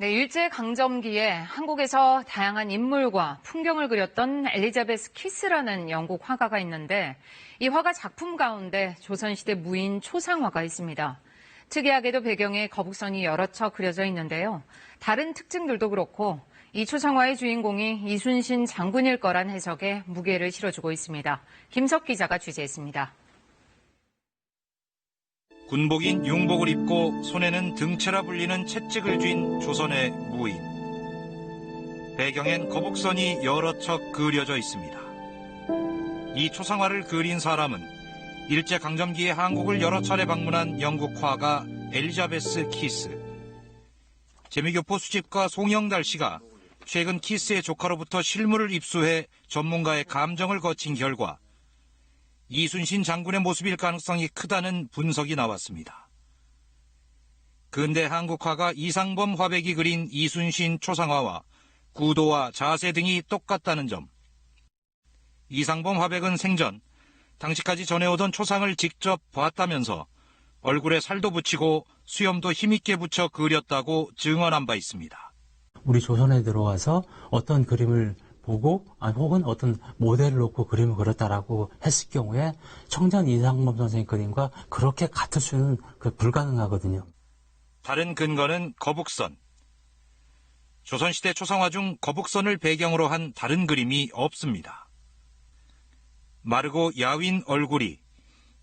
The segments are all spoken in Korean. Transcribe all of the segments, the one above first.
네, 일제강점기에 한국에서 다양한 인물과 풍경을 그렸던 엘리자베스 키스라는 영국 화가가 있는데 이 화가 작품 가운데 조선시대 무인 초상화가 있습니다. 특이하게도 배경에 거북선이 여러 척 그려져 있는데요. 다른 특징들도 그렇고 이 초상화의 주인공이 이순신 장군일 거란 해석에 무게를 실어주고 있습니다. 김석 기자가 취재했습니다. 군복인 융복을 입고 손에는 등채라 불리는 채찍을 쥔 조선의 무인. 배경엔 거북선이 여러 척 그려져 있습니다. 이 초상화를 그린 사람은 일제강점기에 한국을 여러 차례 방문한 영국 화가 엘리자베스 키스. 재미교포 수집가 송영달 씨가 최근 키스의 조카로부터 실물을 입수해 전문가의 감정을 거친 결과 이순신 장군의 모습일 가능성이 크다는 분석이 나왔습니다. 근대 한국화가 이상범 화백이 그린 이순신 초상화와 구도와 자세 등이 똑같다는 점. 이상범 화백은 생전 당시까지 전해오던 초상을 직접 봤다면서 얼굴에 살도 붙이고 수염도 힘있게 붙여 그렸다고 증언한 바 있습니다. 우리 조선에 들어와서 어떤 그림을 보고 혹은 어떤 모델을 놓고 그림을 그렸다라고 했을 경우에 청년 이상범 선생님 그림과 그렇게 같을 수는 불가능하거든요. 다른 근거는 거북선. 조선시대 초상화 중 거북선을 배경으로 한 다른 그림이 없습니다. 마르고 야윈 얼굴이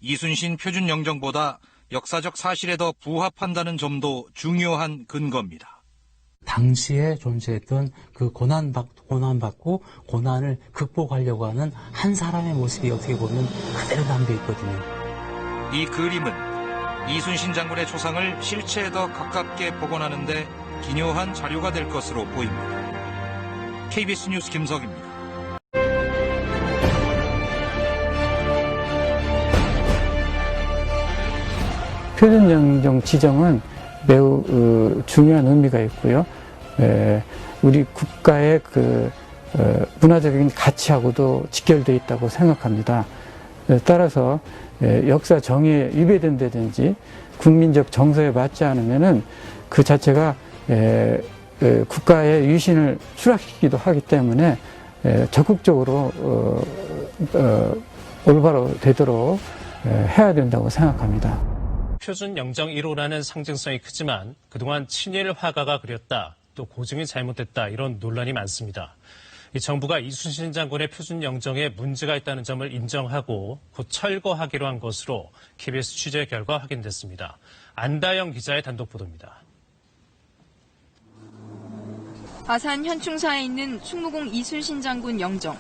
이순신 표준 영정보다 역사적 사실에 더 부합한다는 점도 중요한 근거입니다. 당시에 존재했던 그 고난받고 고난을 극복하려고 하는 한 사람의 모습이 어떻게 보면 그대로 담겨 있거든요. 이 그림은 이순신 장군의 초상을 실체에 더 가깝게 복원하는 데 기묘한 자료가 될 것으로 보입니다. KBS 뉴스 김석입니다. 표준영정 지정은 매우 중요한 의미가 있고요. 우리 국가의 문화적인 가치하고도 직결되어 있다고 생각합니다. 따라서 역사 정의에 위배된다든지 국민적 정서에 맞지 않으면은 그 자체가 국가의 유신을 추락시키기도 하기 때문에 적극적으로 올바로 되도록 해야 된다고 생각합니다. 표준 영정 1호라는 상징성이 크지만 그동안 친일 화가가 그렸다, 또 고증이 잘못됐다 이런 논란이 많습니다. 이 정부가 이순신 장군의 표준 영정에 문제가 있다는 점을 인정하고 곧 철거하기로 한 것으로 KBS 취재 결과 확인됐습니다. 안다영 기자의 단독 보도입니다. 아산 현충사에 있는 충무공 이순신 장군 영정.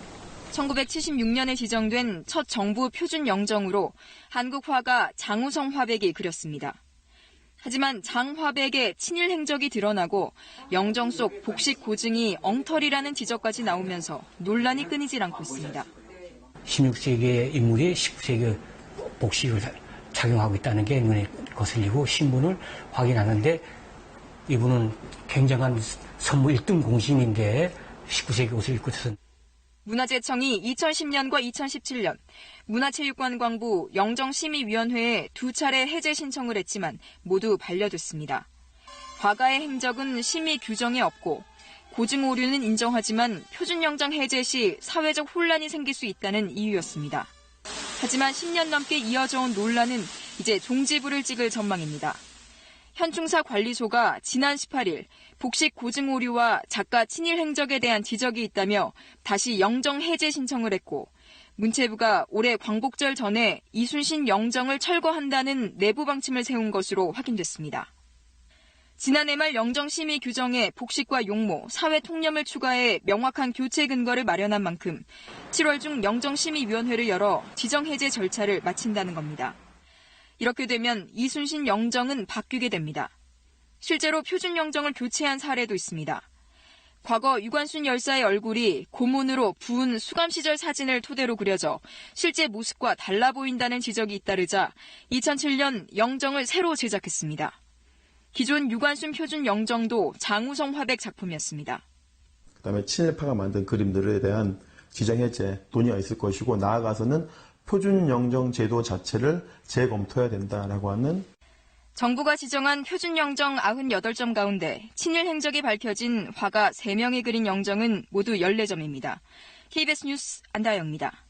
1976년에 지정된 첫 정부 표준 영정으로 한국 화가 장우성 화백이 그렸습니다. 하지만 장 화백의 친일 행적이 드러나고 영정 속 복식 고증이 엉터리라는 지적까지 나오면서 논란이 끊이질 않고 있습니다. 16세기의 인물이 19세기 복식을 착용하고 있다는 게 눈에 거슬리고 신분을 확인하는데 이분은 굉장한 선무 1등 공신인데 19세기 옷을 입고 있어서 문화재청이 2010년과 2017년 문화체육관광부 영정심의위원회에 2차례 해제 신청을 했지만 모두 반려됐습니다. 화가의 행적은 심의 규정에 없고 고증 오류는 인정하지만 표준영정 해제 시 사회적 혼란이 생길 수 있다는 이유였습니다. 하지만 10년 넘게 이어져 온 논란은 이제 종지부를 찍을 전망입니다. 현충사 관리소가 지난 18일 복식 고증 오류와 작가 친일 행적에 대한 지적이 있다며 다시 영정 해제 신청을 했고 문체부가 올해 광복절 전에 이순신 영정을 철거한다는 내부 방침을 세운 것으로 확인됐습니다. 지난해 말 영정심의 규정에 복식과 용모, 사회 통념을 추가해 명확한 교체 근거를 마련한 만큼 7월 중 영정심의위원회를 열어 지정 해제 절차를 마친다는 겁니다. 이렇게 되면 이순신 영정은 바뀌게 됩니다. 실제로 표준 영정을 교체한 사례도 있습니다. 과거 유관순 열사의 얼굴이 고문으로 부은 수감 시절 사진을 토대로 그려져 실제 모습과 달라 보인다는 지적이 잇따르자 2007년 영정을 새로 제작했습니다. 기존 유관순 표준 영정도 장우성 화백 작품이었습니다. 그다음에 친일파가 만든 그림들에 대한 지정해제 논의가 있을 것이고 나아가서는 표준 영정 제도 자체를 재검토해야 된다라고 하는. 정부가 지정한 표준 영정 98점 가운데 친일 행적이 밝혀진 화가 3명이 그린 영정은 모두 14점입니다. KBS 뉴스 안다영입니다.